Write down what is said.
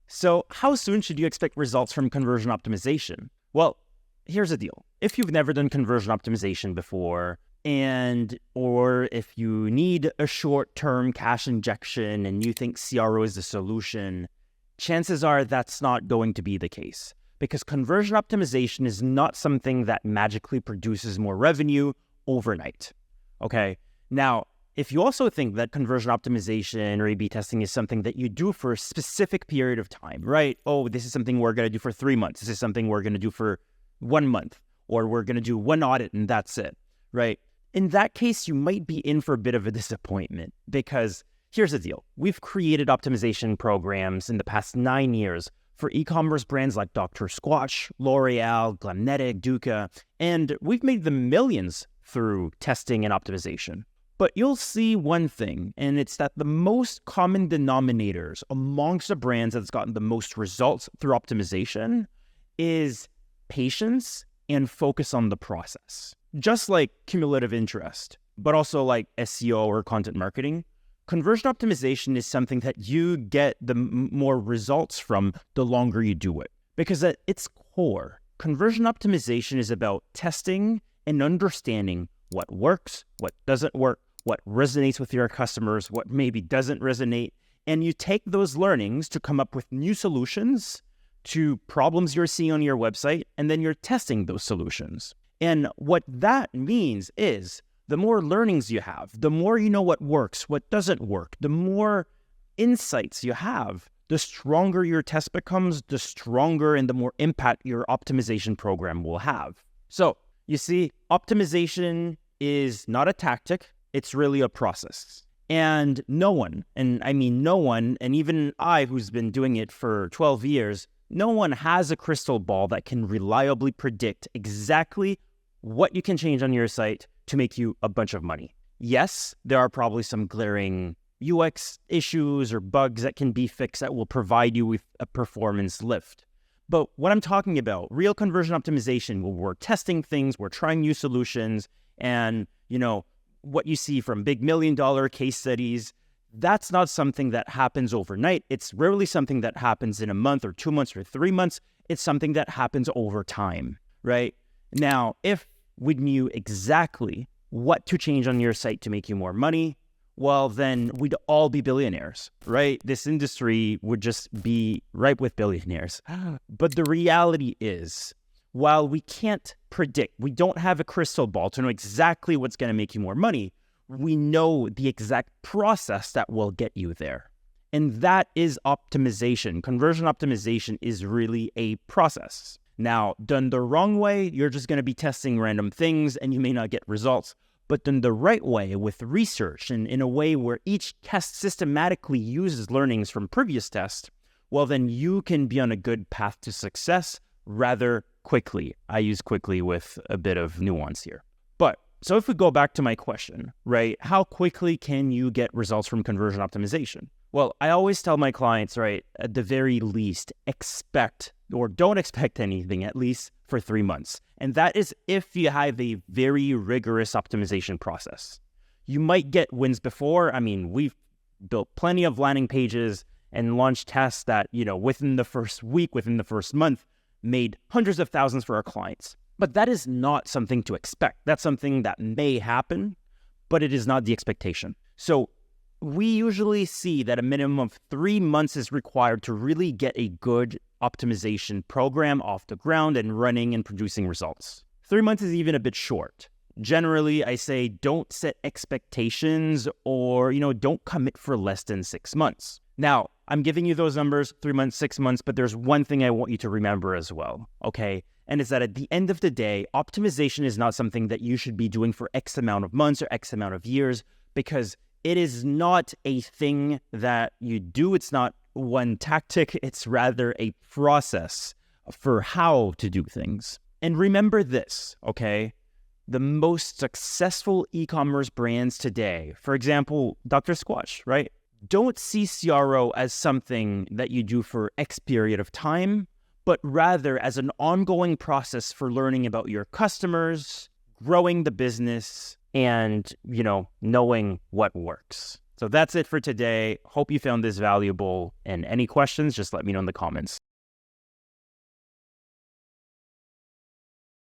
So how soon should you expect results from conversion optimization? Well, here's the deal. If you've never done conversion optimization before, or if you need a short-term cash injection and you think CRO is the solution, chances are that's not going to be the case, because conversion optimization is not something that magically produces more revenue overnight. Okay. Now, if you also think that conversion optimization or A/B testing is something that you do for a specific period of time, right? Oh, this is something we're going to do for 3 months. This is something we're going to do for 1 month, or we're going to do one audit and that's it, right? In that case, you might be in for a bit of a disappointment, because here's the deal. We've created optimization programs in the past 9 years for e-commerce brands like Dr Squatch, L'Oreal, Glamnetic, Duca, and we've made them millions through testing and optimization. But you'll see one thing, and it's that the most common denominators amongst the brands that's gotten the most results through optimization is patience and focus on the process. Just like cumulative interest, but also like SEO or content marketing, conversion optimization is something that you get the more results from the longer you do it. Because at its core, conversion optimization is about testing and understanding what works, what doesn't work, what resonates with your customers, what maybe doesn't resonate, and you take those learnings to come up with new solutions to problems you're seeing on your website, and then you're testing those solutions. And what that means is the more learnings you have, the more you know what works, what doesn't work, the more insights you have, the stronger your test becomes, the stronger and the more impact your optimization program will have. So you see, optimization is not a tactic. It's really a process. And no one, and even I, who's been doing it for 12 years, no one has a crystal ball that can reliably predict exactly what you can change on your site to make you a bunch of money. Yes, there are probably some glaring UX issues or bugs that can be fixed that will provide you with a performance lift. But what I'm talking about, real conversion optimization, where we're testing things, we're trying new solutions, and, what you see from big $1 million case studies, that's not something that happens overnight. It's rarely something that happens in a month or 2 months or 3 months. It's something that happens over time, right? Now, if we knew exactly what to change on your site to make you more money, well, then we'd all be billionaires, right? This industry would just be ripe with billionaires. But the reality is, while we can't predict, we don't have a crystal ball to know exactly what's going to make you more money, we know the exact process that will get you there. And that is optimization. Conversion optimization is really a process. Now, done the wrong way, you're just going to be testing random things and you may not get results. But done the right way, with research and in a way where each test systematically uses learnings from previous tests, well, then you can be on a good path to success rather quickly. I use quickly with a bit of nuance here. But so if we go back to my question, right, how quickly can you get results from conversion optimization? Well, I always tell my clients, right, at the very least, expect or don't expect anything, at least for 3 months. And that is if you have a very rigorous optimization process. You might get wins before. We've built plenty of landing pages and launched tests that, within the first week, within the first month, made hundreds of thousands for our clients. But that is not something to expect. That's something that may happen, but it is not the expectation. So we usually see that a minimum of 3 months is required to really get a good optimization program off the ground and running and producing results. 3 months is even a bit short. Generally, I say don't set expectations or, don't commit for less than 6 months. Now, I'm giving you those numbers, 3 months, 6 months, but there's one thing I want you to remember as well, okay? And it's that at the end of the day, optimization is not something that you should be doing for X amount of months or X amount of years, because it is not a thing that you do. It's not one tactic. It's rather a process for how to do things. And remember this, okay? The most successful e-commerce brands today, for example, Dr Squatch, right? Don't see CRO as something that you do for X period of time, but rather as an ongoing process for learning about your customers, growing the business, and, knowing what works. So that's it for today. Hope you found this valuable. And any questions, just let me know in the comments.